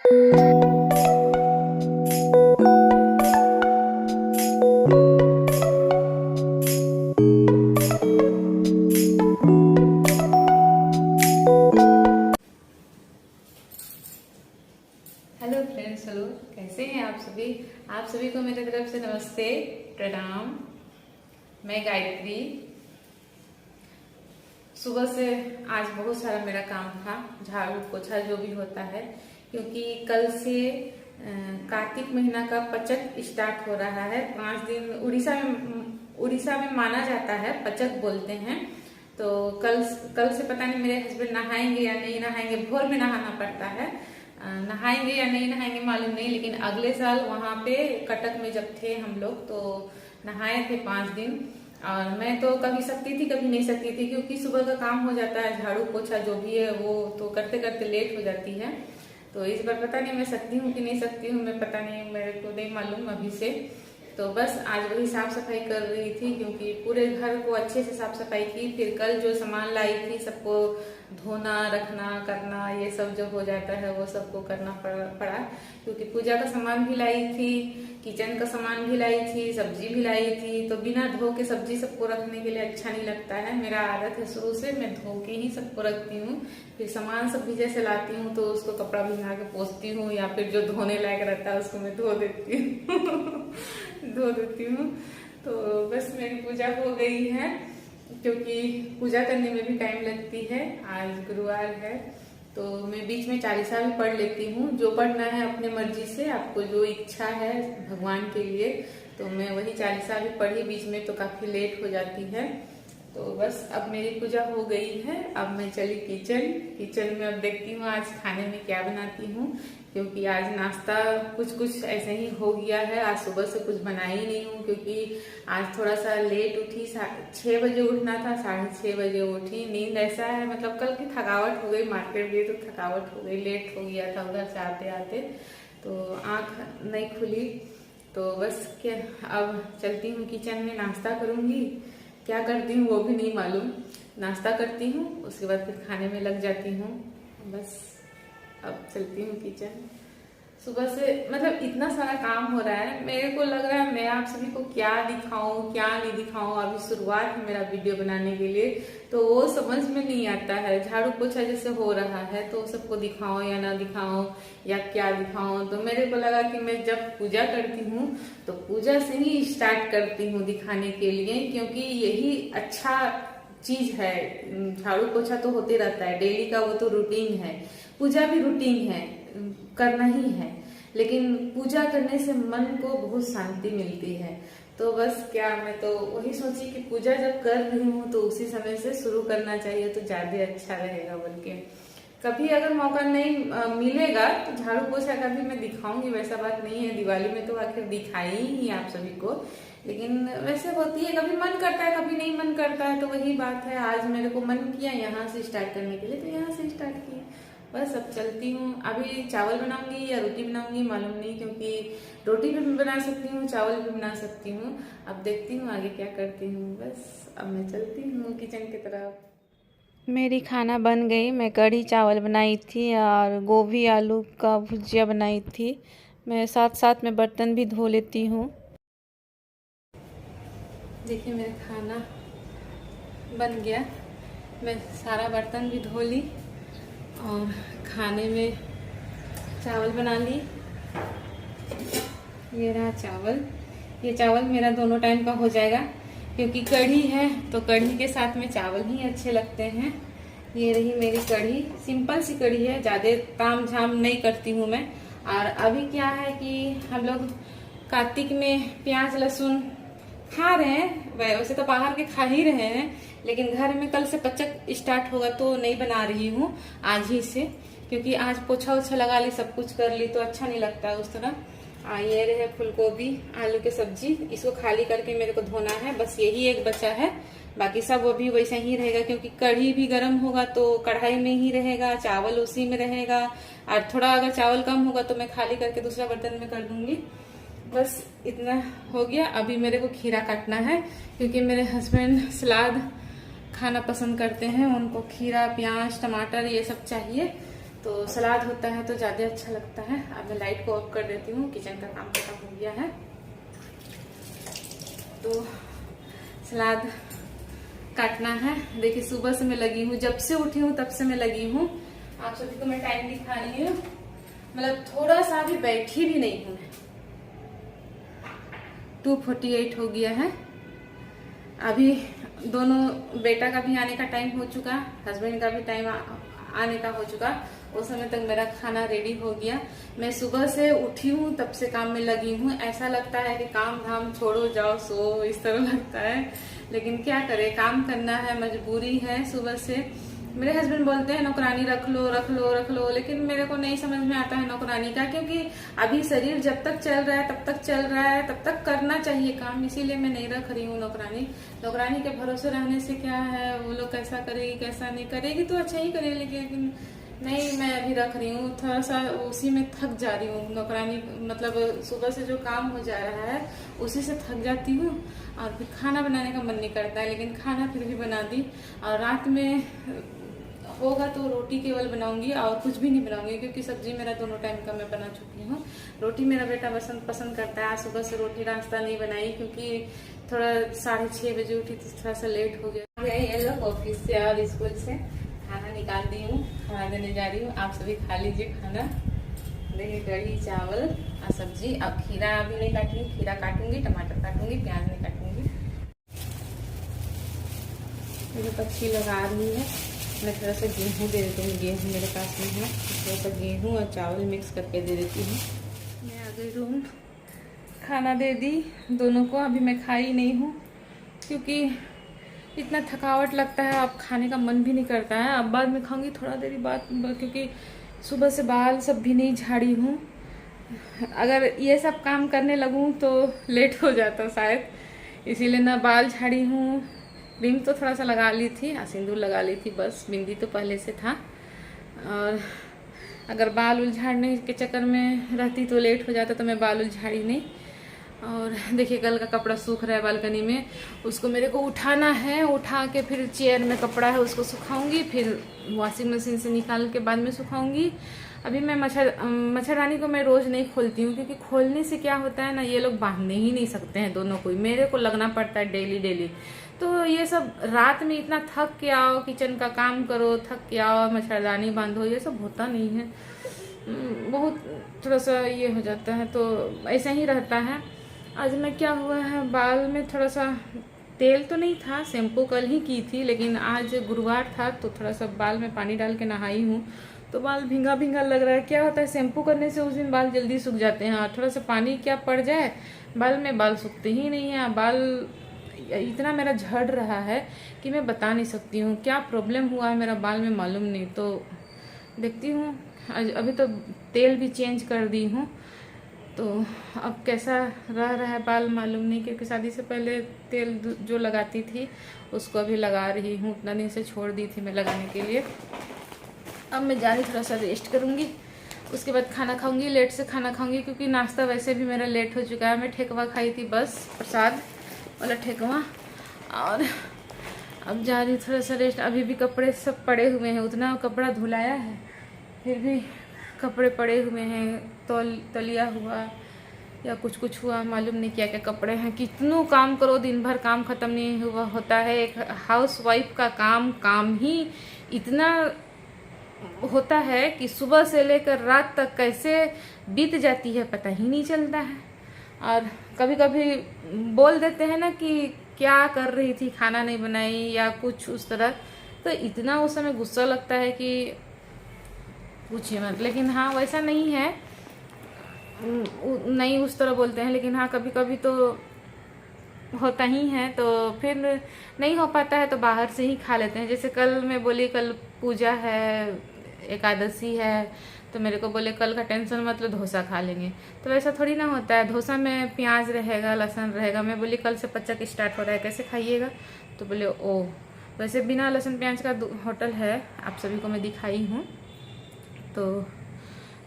Hello friends, hello, कैसे हैं आप सभी। आप सभी को मेरी तरफ से नमस्ते, प्रणाम। मैं गायत्री। सुबह से आज बहुत सारा मेरा काम था, झाड़ू पोछा जो भी होता है, क्योंकि कल से कार्तिक महीना का पचक स्टार्ट हो रहा है। 5 दिन उड़ीसा में माना जाता है, पचक बोलते हैं। तो कल से पता नहीं मेरे हस्बैंड नहाएंगे या नहीं नहाएंगे। भोर में नहाना पड़ता है, नहाएंगे या नहीं नहाएंगे मालूम नहीं। लेकिन अगले साल वहां पे कटक में जब थे हम लोग तो नहाए थे 5 दिन। और मैं तो कभी सकती थी कभी नहीं सकती थी, क्योंकि सुबह का काम हो जाता है, झाड़ू पोछा जो भी है वो तो करते करते लेट हो जाती है। तो इस बार पता नहीं मैं सकती हूँ कि नहीं सकती हूँ, मैं पता नहीं, मेरे को नहीं मालूम अभी से। तो बस आज वही साफ सफाई कर रही थी, क्योंकि पूरे घर को अच्छे से साफ सफाई की। फिर कल जो सामान लाई थी सबको धोना रखना करना, ये सब जो हो जाता है वो सबको करना पड़ा, क्योंकि पूजा का सामान भी लाई थी, किचन का सामान भी लाई थी, सब्जी भी लाई थी। तो बिना धो के सब्जी सबको रखने के लिए अच्छा नहीं लगता है। मेरा आदत है शुरू से, मैं धो के ही सबको रखती हूँ। फिर सामान सब भी जैसे लाती हूँ तो उसको कपड़ा भिंगा के पोंछती हूँ, या फिर जो धोने लायक रहता है उसको मैं धो देती हूँ धो देती हूँ। तो बस मेरी पूजा हो गई है, क्योंकि पूजा करने में भी टाइम लगती है। आज गुरुवार है तो मैं बीच में चालीसा भी पढ़ लेती हूँ, जो पढ़ना है अपने मर्जी से, आपको जो इच्छा है भगवान के लिए। तो मैं वही चालीसा भी पढ़ी बीच में, तो काफी लेट हो जाती है। तो बस अब मेरी पूजा हो गई है, अब मैं चली किचन में। अब देखती हूँ आज खाने में क्या बनाती हूँ, क्योंकि आज नाश्ता कुछ ऐसे ही हो गया है। आज सुबह से कुछ बनाई ही नहीं हूँ, क्योंकि आज थोड़ा सा लेट उठी। 6 बजे उठना था, 6:30 बजे उठी। नींद ऐसा है, मतलब कल की थकावट हो गई, मार्केट गई तो थकावट हो गई, लेट हो गया था उधर से आते आते, तो आँख नहीं खुली। तो बस क्या, अब चलती हूँ किचन में, नाश्ता करूँगी। क्या करती हूँ वो भी नहीं मालूम। नाश्ता करती हूँ, उसके बाद फिर खाने में लग जाती हूँ। बस अब चलती हूँ किचन। सुबह से मतलब इतना सारा काम हो रहा है, मेरे को लग रहा है मैं आप सभी को क्या दिखाऊं क्या नहीं दिखाऊं। अभी शुरुआत है मेरा वीडियो बनाने के लिए, तो वो समझ में नहीं आता है। झाड़ू पोछा जैसे हो रहा है तो सबको दिखाऊं या ना दिखाऊं, या क्या दिखाऊं। तो मेरे को लगा कि मैं जब पूजा करती हूँ तो पूजा से ही स्टार्ट करती हूँ दिखाने के लिए, क्योंकि यही अच्छा चीज है। झाड़ू पोछा तो होते रहता है डेली का, वो तो रूटीन है। पूजा भी रूटीन है, करना ही है। लेकिन पूजा करने से मन को बहुत शांति मिलती है। तो बस क्या, मैं तो वही सोची कि पूजा जब कर रही हूँ तो उसी समय से शुरू करना चाहिए, तो ज्यादा अच्छा रहेगा बोल के। कभी अगर मौका नहीं मिलेगा तो झाड़ू पोछा का भी मैं दिखाऊंगी, वैसा बात नहीं है। दिवाली में तो आखिर दिखाई ही आप सभी को, लेकिन वैसे होती है, कभी मन करता है कभी नहीं मन करता है। तो वही बात है, आज मेरे को मन किया यहाँ से स्टार्ट करने के लिए, तो यहाँ से स्टार्ट किया। बस अब चलती हूँ। अभी चावल बनाऊंगी या रोटी बनाऊंगी मालूम नहीं, क्योंकि रोटी भी बना सकती हूँ, चावल भी बना सकती हूँ। अब देखती हूँ आगे क्या करती हूँ। बस अब मैं चलती हूँ किचन की तरफ। मेरी खाना बन गई। मैं कढ़ी चावल बनाई थी और गोभी आलू का भुजिया बनाई थी। मैं साथ साथ में बर्तन भी धो लेती हूँ। देखिए मेरा खाना बन गया, मैं सारा बर्तन भी धो ली और खाने में चावल बना ली। ये रहा चावल। ये चावल मेरा दोनों टाइम का हो जाएगा, क्योंकि कढ़ी है तो कढ़ी के साथ में चावल ही अच्छे लगते हैं। ये रही मेरी कढ़ी, सिंपल सी कढ़ी है, ज्यादा ताम झाम नहीं करती हूँ मैं। और अभी क्या है कि हम लोग कार्तिक में प्याज लहसुन खा रहे हैं, वैसे तो बाहर के खा ही रहे हैं, लेकिन घर में कल से पचक स्टार्ट होगा तो नहीं बना रही हूँ आज ही से, क्योंकि आज पोछा ओछा लगा ली, सब कुछ कर ली तो अच्छा नहीं लगता है उस तरह। ये रहे फूल गोभी आलू की सब्जी, इसको खाली करके मेरे को धोना है, बस यही एक बचा है। बाकी सब वो भी वैसा ही रहेगा, क्योंकि कढ़ी भी गर्म होगा तो कढ़ाई में ही रहेगा, चावल उसी में रहेगा। और थोड़ा अगर चावल कम होगा तो मैं खाली करके दूसरा बर्तन में कर दूंगी। बस इतना हो गया। अभी मेरे को खीरा काटना है, क्योंकि मेरे हस्बैंड सलाद खाना पसंद करते हैं, उनको खीरा प्याज टमाटर ये सब चाहिए। तो सलाद होता है तो ज़्यादा अच्छा लगता है। अब मैं लाइट को ऑफ कर देती हूँ, किचन का काम खत्म हो गया है। तो सलाद काटना है। देखिए सुबह से मैं लगी हूँ, जब से उठी हूँ तब से मैं लगी हूँ। आप सभी को मैं टाइम दिखा रही हूँ, मतलब थोड़ा सा भी बैठी भी नहीं हूँ। 2:48 हो गया है। अभी दोनों बेटा का भी आने का टाइम हो चुका, हस्बैंड का भी टाइम आने का हो चुका। उस समय तक मेरा खाना रेडी हो गया। मैं सुबह से उठी हूँ तब से काम में लगी हूँ। ऐसा लगता है कि काम धाम छोड़ो जाओ सो, इस तरह लगता है, लेकिन क्या करे, काम करना है, मजबूरी है। सुबह से मेरे हस्बैंड बोलते हैं नौकरानी रख लो रख लो रख लो, लेकिन मेरे को नहीं समझ में आता है नौकरानी का, क्योंकि अभी शरीर जब तक चल रहा है तब तक चल रहा है, तब तक करना चाहिए काम। इसीलिए मैं नहीं रख रही हूँ नौकरानी। नौकरानी के भरोसे रहने से क्या है, वो लोग कैसा करेगी कैसा नहीं करेगी तो अच्छा ही करेगी, लेकिन नहीं, मैं अभी रख रही हूँ। थोड़ा सा उसी में थक जा रही हूँ। नौकरानी मतलब सुबह से जो काम हो जा रहा है उसी से थक जाती हूँ, और फिर खाना बनाने का मन नहीं करता है, लेकिन खाना फिर भी बना दी। और रात में होगा तो रोटी केवल बनाऊंगी और कुछ भी नहीं बनाऊंगी, क्योंकि सब्जी मेरा दोनों टाइम का मैं बना चुकी हूँ। रोटी मेरा बेटा पसंद करता है। आज सुबह से रोटी नाश्ता नहीं बनाई, क्योंकि थोड़ा 6:30 बजे उठी तो थोड़ा सा लेट हो गया। ये लोग ऑफिस से और स्कूल से खाना निकाल दी हूँ, खाना देने जा रही हूँ। आप सभी खा लीजिए खाना। देखिए कढ़ी चावल और सब्जी। अब खीरा अभी नहीं काटूंगी, खीरा काटूंगी, टमाटर काटूंगी, प्याज नहीं काटूंगी। मेरे पक्षी लगा रही है। मैं थोड़ा सा गेहूँ दे देती हूँ, गेहूँ मेरे पास में है, थोड़ा सा गेहूँ और चावल मिक्स करके दे देती हूँ। मैं आ गई रूम, खाना दे दी दोनों को। अभी मैं खाई नहीं हूँ, क्योंकि इतना थकावट लगता है, अब खाने का मन भी नहीं करता है। अब बाद में खाऊंगी थोड़ा देरी बाद, क्योंकि सुबह से बाल सब भी नहीं झाड़ी हूँ। अगर ये सब काम करने लगूँ तो लेट हो जाता शायद, इसीलिए ना बाल झाड़ी हूँ। क्रीम तो थोड़ा सा लगा ली थी, सिंदूर लगा ली थी बस, बिंदी तो पहले से था। और अगर बाल उल झाड़ने के चक्कर में रहती तो लेट हो जाता, तो मैं बाल उल झाड़ी नहीं। और देखिए कल का कपड़ा सूख रहा है बालकनी में, उसको मेरे को उठाना है। उठा के फिर चेयर में कपड़ा है उसको सुखाऊंगी, फिर वॉशिंग मशीन से निकाल के बाद में सुखाऊंगी। अभी मैं मच्छरदानी को मैं रोज़ नहीं खोलती हूँ, क्योंकि खोलने से क्या होता है ना, ये लोग बांधने ही नहीं सकते हैं दोनों को, मेरे को लगना पड़ता है डेली। तो ये सब रात में इतना थक के आओ, किचन का काम करो, थक के आओ, मच्छरदानी बांधो, ये सब होता नहीं है। बहुत थोड़ा सा ये हो जाता है, तो ऐसा ही रहता है। आज मैं क्या हुआ है, बाल में थोड़ा सा तेल तो नहीं था, शैम्पू कल ही की थी, लेकिन आज गुरुवार था तो थोड़ा सा बाल में पानी डाल के नहाई हूँ, तो बाल भींगा भींगा लग रहा है। क्या होता है, शैम्पू करने से उस दिन बाल जल्दी सूख जाते हैं, और थोड़ा सा पानी क्या पड़ जाए बाल में, बाल सूखते ही नहीं है। बाल इतना मेरा झड़ रहा है कि मैं बता नहीं सकती हूँ क्या प्रॉब्लम हुआ है मेरा बाल में, मालूम नहीं। तो देखती हूँ, अभी तो तेल भी चेंज कर दी हूँ, तो अब कैसा रह रहा है बाल मालूम नहीं, क्योंकि शादी से पहले तेल जो लगाती थी उसको अभी लगा रही हूँ। उतना दिन से छोड़ दी थी मैं लगाने के लिए। अब मैं जा रही थोड़ा सा रेस्ट करूँगी, उसके बाद खाना खाऊंगी। लेट से खाना खाऊंगी, क्योंकि नाश्ता वैसे भी मेरा लेट हो चुका है। मैं ठेकवा खाई थी बस, प्रसाद वाला ठेकवा, और अब जा रही थोड़ा सा रेस्ट। अभी भी कपड़े सब पड़े हुए हैं, उतना कपड़ा धुलाया है फिर भी कपड़े पड़े हुए हैं, तलिया हुआ या कुछ हुआ, मालूम नहीं क्या क्या कपड़े हैं। कितनों काम करो, दिन भर काम खत्म नहीं हुआ होता है। एक हाउस वाइफ का काम ही इतना होता है कि सुबह से लेकर रात तक कैसे बीत जाती है पता ही नहीं चलता है। और कभी कभी बोल देते हैं ना कि क्या कर रही थी, खाना नहीं बनाई या कुछ उस तरह, तो इतना उस समय गुस्सा लगता है कि पूछिए मत। लेकिन हाँ, वैसा नहीं है, नहीं उस तरह बोलते हैं, लेकिन हाँ कभी कभी तो होता ही है। तो फिर नहीं हो पाता है तो बाहर से ही खा लेते हैं। जैसे कल मैं बोली कल पूजा है, एकादशी है, तो मेरे को बोले कल का टेंशन मत लो, डोसा खा लेंगे। तो वैसा थोड़ी ना होता है, डोसा में प्याज रहेगा, लहसुन रहेगा। मैं बोली कल से पचक स्टार्ट हो रहा है, कैसे खाइएगा? तो बोले ओ, वैसे बिना लहसुन प्याज का होटल है, आप सभी को मैं दिखाई हूँ। तो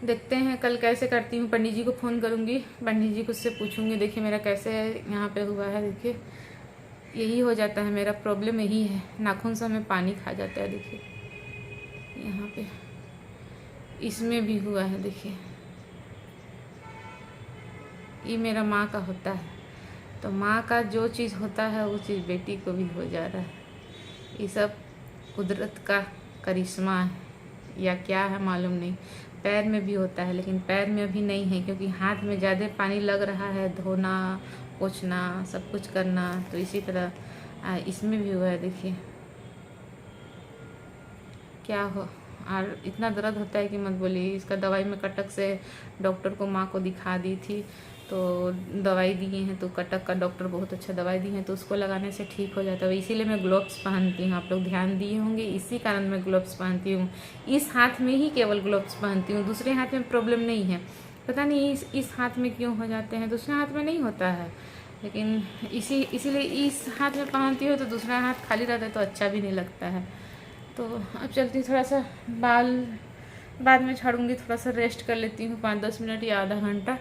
देखते हैं कल कैसे करती हूँ। पंडित जी को फ़ोन करूँगी, पंडित जी को उससे पूछूँगी देखिए मेरा कैसे यहाँ पे हुआ है। देखिए यही हो जाता है, मेरा प्रॉब्लम यही है, नाखून से में पानी खा जाता है। देखिए यहाँ पे इसमें भी हुआ है, देखिए ये मेरा माँ का होता है। तो माँ का जो चीज़ होता है वो चीज़ बेटी को भी हो जा रहा है। ये सब कुदरत का करिश्मा है या क्या है मालूम नहीं। पैर में भी होता है लेकिन पैर में अभी नहीं है, क्योंकि हाथ में ज़्यादा पानी लग रहा है, धोना पोंछना सब कुछ करना। तो इसी तरह इसमें भी हुआ है, देखिए क्या हो। और इतना दर्द होता है कि मत बोलिए। इसका दवाई में कटक से डॉक्टर को माँ को दिखा दी थी, तो दवाई दिए हैं, तो कटक का डॉक्टर बहुत अच्छा दवाई दी है, तो उसको लगाने से ठीक हो जाता है। इसीलिए मैं ग्लोव्स पहनती हूँ, आप लोग ध्यान दिए होंगे, इसी कारण मैं ग्लोव्स पहनती हूँ। इस हाथ में ही केवल ग्लोव्स पहनती हूँ, दूसरे हाथ में प्रॉब्लम नहीं है। पता नहीं इस हाथ में क्यों हो जाते हैं, दूसरे हाथ में नहीं होता है, लेकिन इसीलिए इस हाथ में पहनती हूँ, तो दूसरा हाथ खाली रहता है तो अच्छा भी नहीं लगता है। तो अब चलती थोड़ा सा बाल बाद में झाड़ूंगी, थोड़ा सा रेस्ट कर लेती हूँ 5-10 मिनट या आधा घंटा।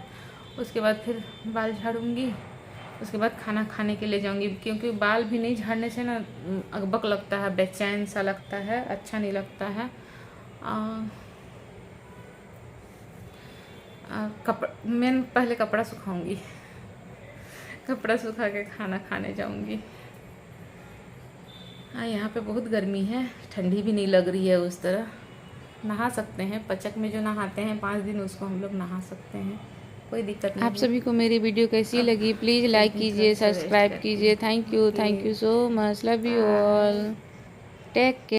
उसके बाद फिर बाल झाड़ूंगी, उसके बाद खाना खाने के लिए जाऊंगी, क्योंकि बाल भी नहीं झाड़ने से ना अकबक लगता है, बेचैन सा लगता है, अच्छा नहीं लगता है। मैं पहले कपड़ा सुखाऊंगी, कपड़ा सुखा के खाना खाने जाऊंगी। हाँ, यहाँ पे बहुत गर्मी है, ठंडी भी नहीं लग रही है उस तरह। नहा सकते हैं, पचक में जो नहाते हैं 5 दिन, उसको हम लोग नहा सकते हैं, कोई दिक्कत नहीं। आप सभी को मेरी वीडियो कैसी लगी प्लीज़ लाइक कीजिए, सब्सक्राइब कीजिए। Thank you so much, love you all, take care.